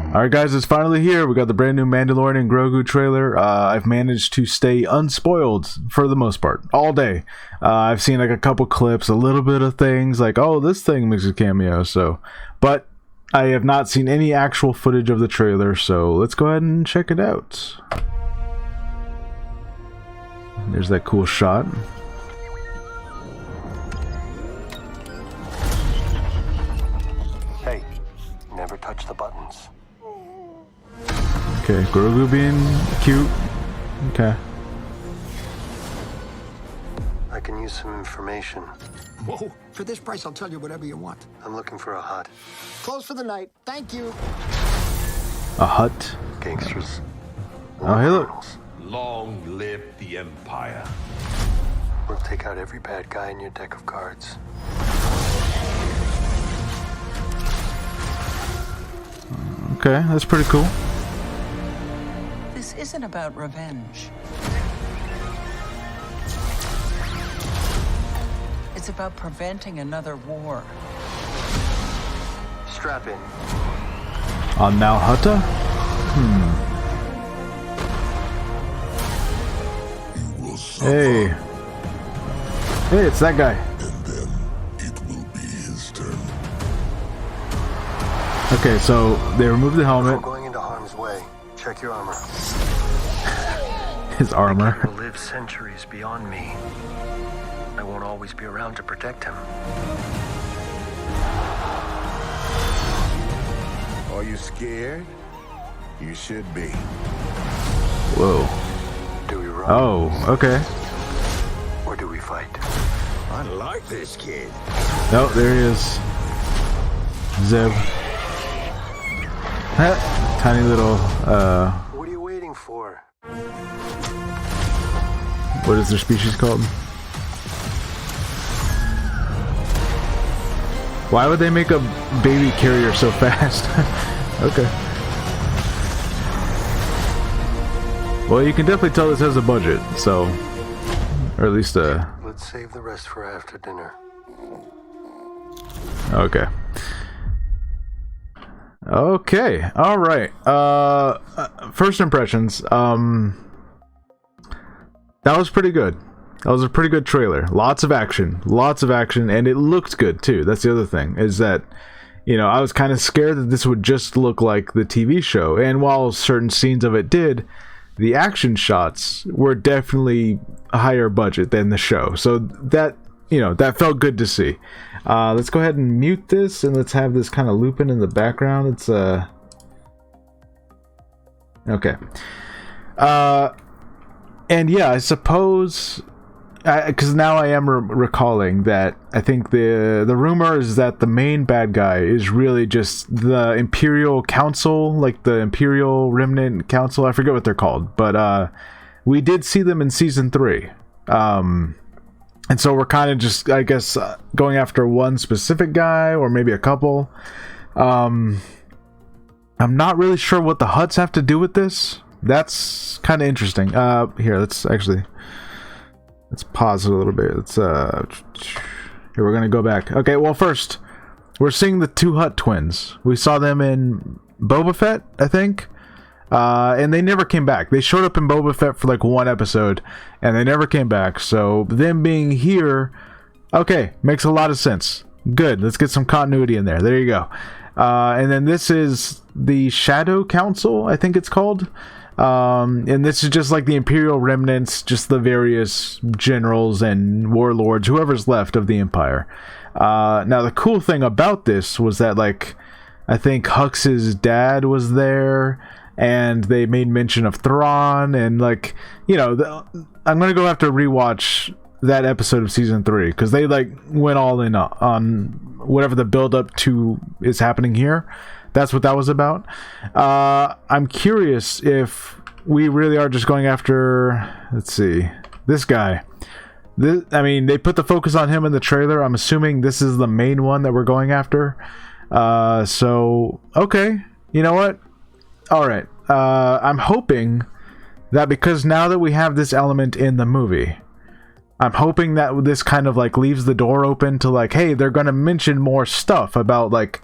Alright guys, it's finally here. We got the brand new Mandalorian and Grogu trailer. I've managed to stay unspoiled for the most part, all day. I've seen like a couple clips, a little bit of things like, oh, this thing makes a cameo, but I have not seen any actual footage of the trailer, so let's go ahead and check it out. There's that cool shot. Hey, never touch the buttons. Okay, Grogu being cute. Okay. I can use some information. Whoa. For this price, I'll tell you whatever you want. I'm looking for a hut. Close for the night. Thank you. A hut? Gangsters. Oh, hey, look. Criminals. Long live the Empire. We'll take out every bad guy in your deck of cards. Okay, that's pretty cool. This isn't about revenge. It's about preventing another war. Strap in. On Nal Hutta? Hey. Hey, it's that guy. And then it will be his turn. Okay, so they removed the helmet. Before going into harm's way, check your armor. His He armor. will live centuries beyond me. I won't always be around to protect him. Are you scared? You should be. Whoa. Do we run? Oh, okay. Or do we fight? I like this kid. No, there he is. Zeb. Tiny little, What are you waiting for? what is their species called? Why would they make a baby carrier so fast? Okay. Well, you can definitely tell this has a budget, so... Or at least, Let's save the rest for after dinner. okay. Okay, alright. First impressions, that was pretty good. That was a pretty good trailer. Lots of action, and it looked good too. That's the other thing, is that, you know, I was kind of scared that this would just look like the TV show, and while certain scenes of it did, the action shots were definitely a higher budget than the show. So that, you know, that felt good to see. Let's go ahead and mute this, and let's have this kind of looping in the background. It's okay. And yeah, I suppose, because now I am recalling that I think the rumor is that the main bad guy is really just the Imperial Council, like the Imperial Remnant Council. I forget what they're called, but we did see them in season 3. And so we're kind of just, I guess, going after one specific guy, or maybe a couple. I'm not really sure what the Hutts have to do with this. That's kind of interesting. Here, let's pause it a little bit. Here, we're gonna go back. Okay, well, first, we're seeing the 2 Hutt twins. We saw them in Boba Fett, I think. And they never came back. They showed up in Boba Fett for like 1 episode, and they never came back. So them being here, okay, makes a lot of sense. Good. Let's get some continuity in there. There you go. And then this is the Shadow Council, I think it's called. And this is just like the Imperial remnants, just the various generals and warlords, whoever's left of the Empire. Now the cool thing about this was that, like, I think Hux's dad was there, and they made mention of Thrawn, and, like, you know, I'm gonna go have to rewatch that episode of season 3, because they, like, went all in on whatever the build up to is happening here. That's what that was about. I'm curious if we really are just going after, let's see, this guy. I mean, they put the focus on him in the trailer. I'm assuming this is the main one that we're going after. So, okay, you know what? Alright, I'm hoping that because now that we have this element in the movie, I'm hoping that this kind of like leaves the door open to like, hey, they're gonna mention more stuff about like,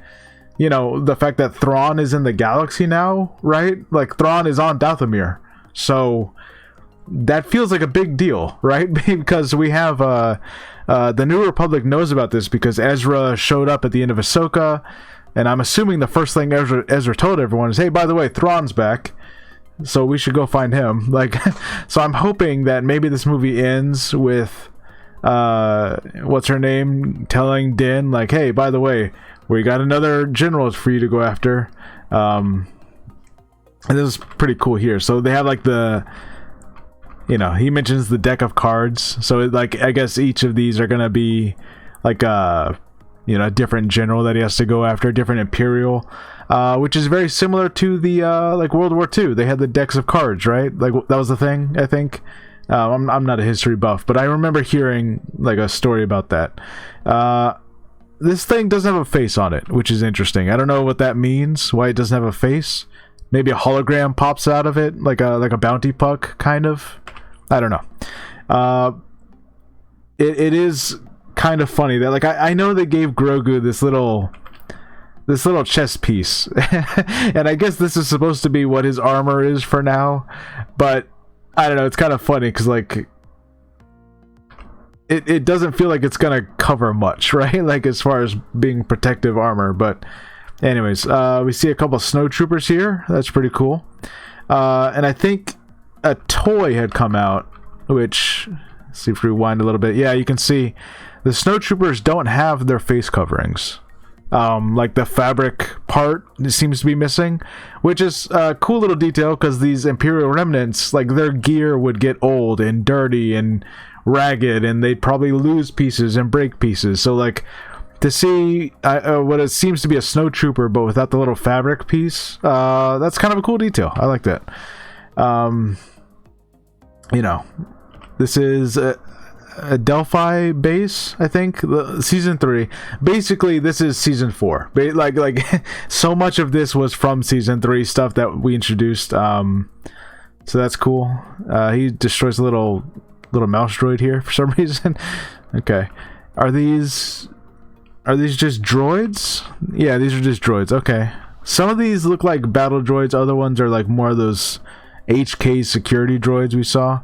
you know, the fact that Thrawn is in the galaxy now, right? Like Thrawn is on Dathomir, so that feels like a big deal, right? Because we have the New Republic knows about this because Ezra showed up at the end of Ahsoka, and I'm assuming the first thing Ezra told everyone is, hey, by the way, Thrawn's back, so we should go find him. Like, so I'm hoping that maybe this movie ends with what's her name telling Din like, hey, by the way, we got another general for you to go after. And this is pretty cool here. So they have like the, you know, he mentions the deck of cards. So like, I guess each of these are gonna be like you know, a different general that he has to go after, different Imperial, which is very similar to the like World War II. They had the decks of cards, right? Like that was the thing, I think. I'm not a history buff, but I remember hearing like a story about that. This thing doesn't have a face on it, which is interesting. I don't know what that means, why it doesn't have a face. Maybe a hologram pops out of it, like a bounty puck, kind of. I don't know. It is kind of funny that like I know they gave Grogu this little chess piece, and I guess this is supposed to be what his armor is for now, but I don't know, it's kind of funny because like it doesn't feel like it's gonna cover much, right? Like as far as being protective armor. But anyways, we see a couple snowtroopers here. That's pretty cool. And I think a toy had come out, which, let's see if we rewind a little bit. Yeah, you can see the snowtroopers don't have their face coverings. Like the fabric part seems to be missing, which is a cool little detail because these Imperial remnants, like their gear would get old and dirty and ragged, and they'd probably lose pieces and break pieces. So like to see what it seems to be a snowtrooper but without the little fabric piece, that's kind of a cool detail. I like that. You know, this is a Delphi base, I think, season 3. Basically this is season 4. Like so much of this was from season 3 stuff that we introduced. So that's cool. He destroys a little mouse droid here for some reason. Okay, are these just droids? Yeah, these are just droids. Okay, some of these look like battle droids, other ones are like more of those HK security droids we saw.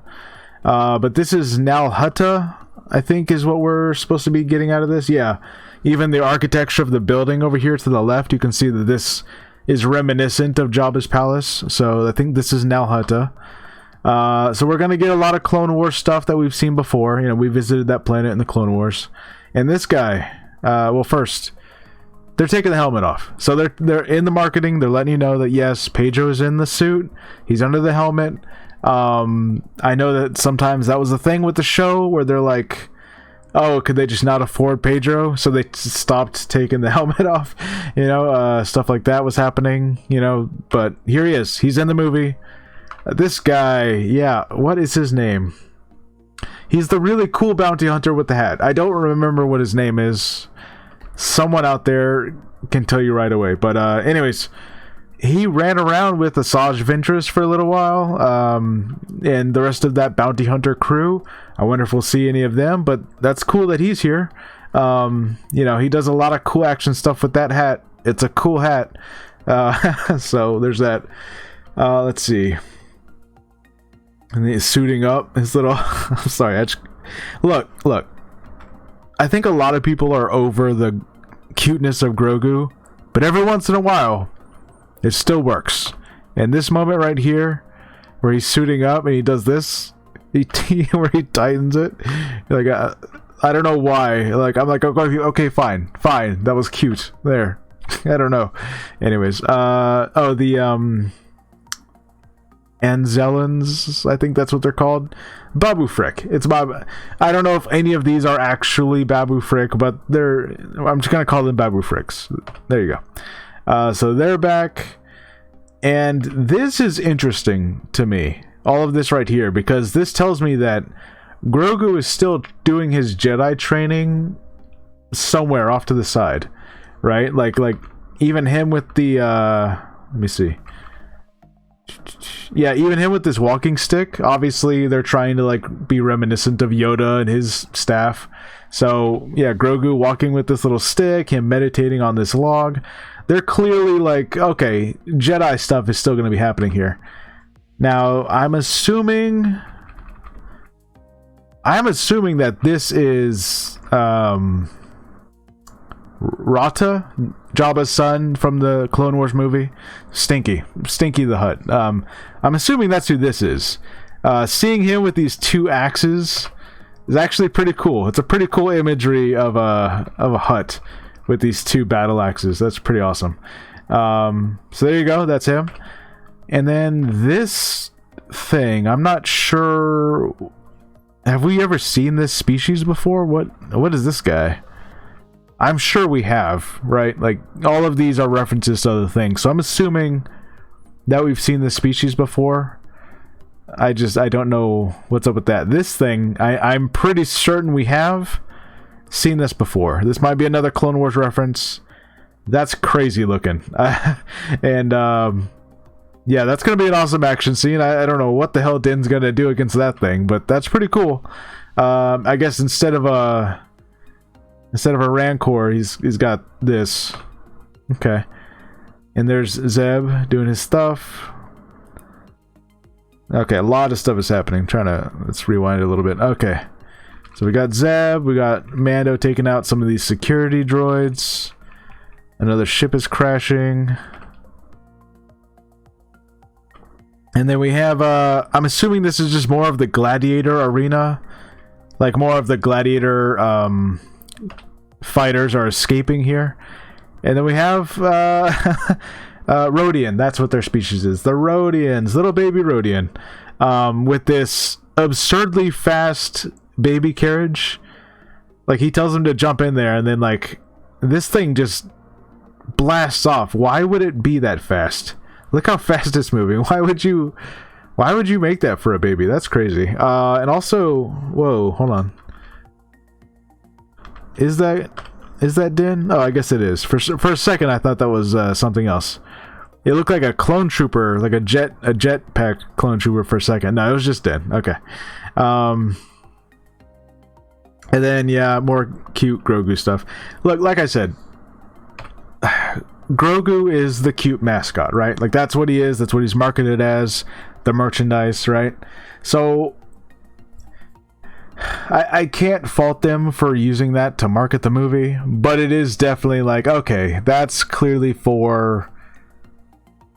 But this is Nal Hutta, I think, is what we're supposed to be getting out of this. Yeah, even the architecture of the building over here to the left, you can see that this is reminiscent of Jabba's palace. So I think this is Nal Hutta. So we're gonna get a lot of Clone Wars stuff that we've seen before. You know, we visited that planet in the Clone Wars. And this guy, well, first, they're taking the helmet off. So they're in the marketing. They're letting you know that yes, Pedro is in the suit. He's under the helmet. I know that sometimes that was the thing with the show where they're like, oh, could they just not afford Pedro, so they stopped taking the helmet off, you know, stuff like that was happening, you know. But here he is, he's in the movie. This guy, yeah, what is his name? He's the really cool bounty hunter with the hat. I don't remember what his name is. Someone out there can tell you right away. But anyways, he ran around with Asajj Ventress for a little while, and the rest of that bounty hunter crew. I wonder if we'll see any of them, but that's cool that he's here. You know, he does a lot of cool action stuff with that hat. It's a cool hat. So there's that. Let's see. And he's suiting up his little... I'm sorry, Look. I think a lot of people are over the cuteness of Grogu, but every once in a while, it still works. And this moment right here, where he's suiting up and he does this, where he tightens it, like I don't know why. Like I'm like, okay, fine, that was cute. There, I don't know. Anyways, the Anzellans, I think that's what they're called. Babu Frick. It's Babu. I don't know if any of these are actually Babu Frick, but I'm just gonna call them Babu Fricks. There you go. So they're back, and this is interesting to me. All of this right here, because this tells me that Grogu is still doing his Jedi training somewhere off to the side, right? Like even him with the let me see. Yeah, even him with this walking stick. Obviously, they're trying to like be reminiscent of Yoda and his staff. So yeah, Grogu walking with this little stick, him meditating on this log. They're clearly like, okay, Jedi stuff is still going to be happening here. Now, I'm assuming that this is Rata, Jabba's son from the Clone Wars movie. Stinky the Hutt. I'm assuming that's who this is. Seeing him with these two axes is actually pretty cool. It's a pretty cool imagery of a Hutt with these two battle axes. That's pretty awesome. So there you go. That's him. And then this thing, I'm not sure. Have we ever seen this species before? What is this guy? I'm sure we have, right? Like, all of these are references to other things. So I'm assuming that we've seen this species before. I don't know what's up with that. This thing, I'm pretty certain we have seen this before. This might be another Clone Wars reference. That's crazy looking. And, yeah, that's going to be an awesome action scene. I don't know what the hell Din's going to do against that thing, but that's pretty cool. I guess instead of a Rancor, he's got this. Okay. And there's Zeb doing his stuff. Okay, a lot of stuff is happening. Let's rewind it a little bit. Okay. So we got Zeb, we got Mando taking out some of these security droids. Another ship is crashing. And then we have, I'm assuming this is just more of the gladiator arena. Like more of the gladiator fighters are escaping here. And then we have Rodian. That's what their species is. The Rodians, little baby Rodian. With this absurdly fast baby carriage. Like he tells them to jump in there and then like this thing just blasts off. Why would it be that fast? Look how fast it's moving. Why would you make that for a baby? That's crazy. And also, whoa, hold on. Is that Din? Oh, I guess it is. For a second, I thought that was something else. It looked like a clone trooper, like a jetpack clone trooper for a second. No, it was just Din. Okay. And then yeah, more cute Grogu stuff. Look, like I said, Grogu is the cute mascot, right? Like that's what he is. That's what he's marketed as. The merchandise, right? So I can't fault them for using that to market the movie, but it is definitely like, okay, that's clearly for,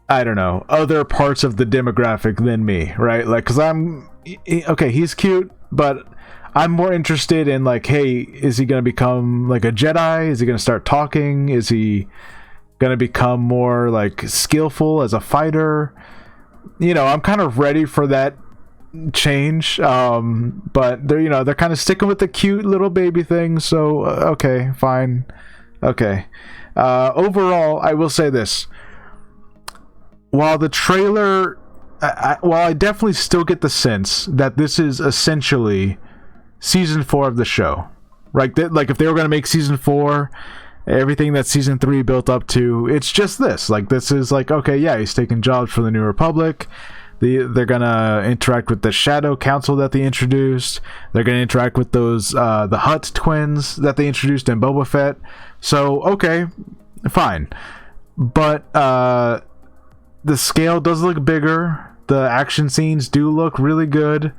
I don't know, other parts of the demographic than me, right? Like, because okay, he's cute, but I'm more interested in like, hey, is he going to become like a Jedi? Is he going to start talking? Is he going to become more like skillful as a fighter? You know, I'm kind of ready for that change, but they're kind of sticking with the cute little baby thing, so okay, fine. Okay. Overall, I will say this. While the trailer, while I definitely still get the sense that this is essentially season 4 of the show, right? Like if they were going to make season 4, everything that season 3 built up to, it's just this. Like this is like, okay, yeah, he's taking jobs for the New Republic. They're gonna interact with the Shadow Council that they introduced. They're gonna interact with those the Hutt twins that they introduced in Boba Fett. So okay, fine, but the scale does look bigger. The action scenes do look really good.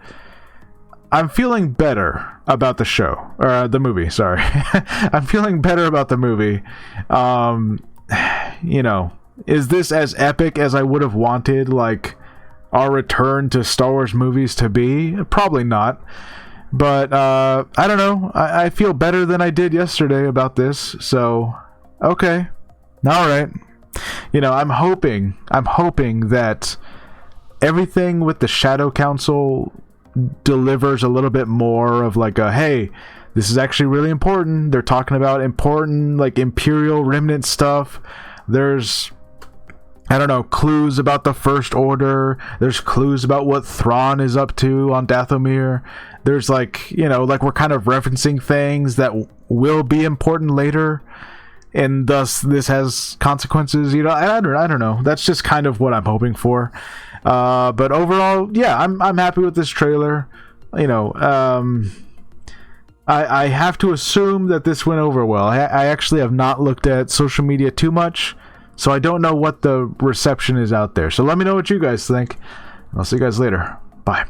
I'm feeling better about the show, or the movie, sorry. I'm feeling better about the movie. You know, is this as epic as I would have wanted, like, our return to Star Wars movies to be? Probably not. But, I don't know. I feel better than I did yesterday about this, so, okay. Alright. You know, I'm hoping that everything with the Shadow Council delivers a little bit more of like a, hey, this is actually really important. They're talking about important like Imperial remnant stuff. There's, I don't know, clues about the First Order. There's clues about what Thrawn is up to on Dathomir. There's like, you know, like we're kind of referencing things that will be important later, and thus this has consequences. You know, I don't know. That's just kind of what I'm hoping for. But overall, yeah, I'm happy with this trailer. You know, I have to assume that this went over well. I actually have not looked at social media too much, so I don't know what the reception is out there. So let me know what you guys think. I'll see you guys later. Bye.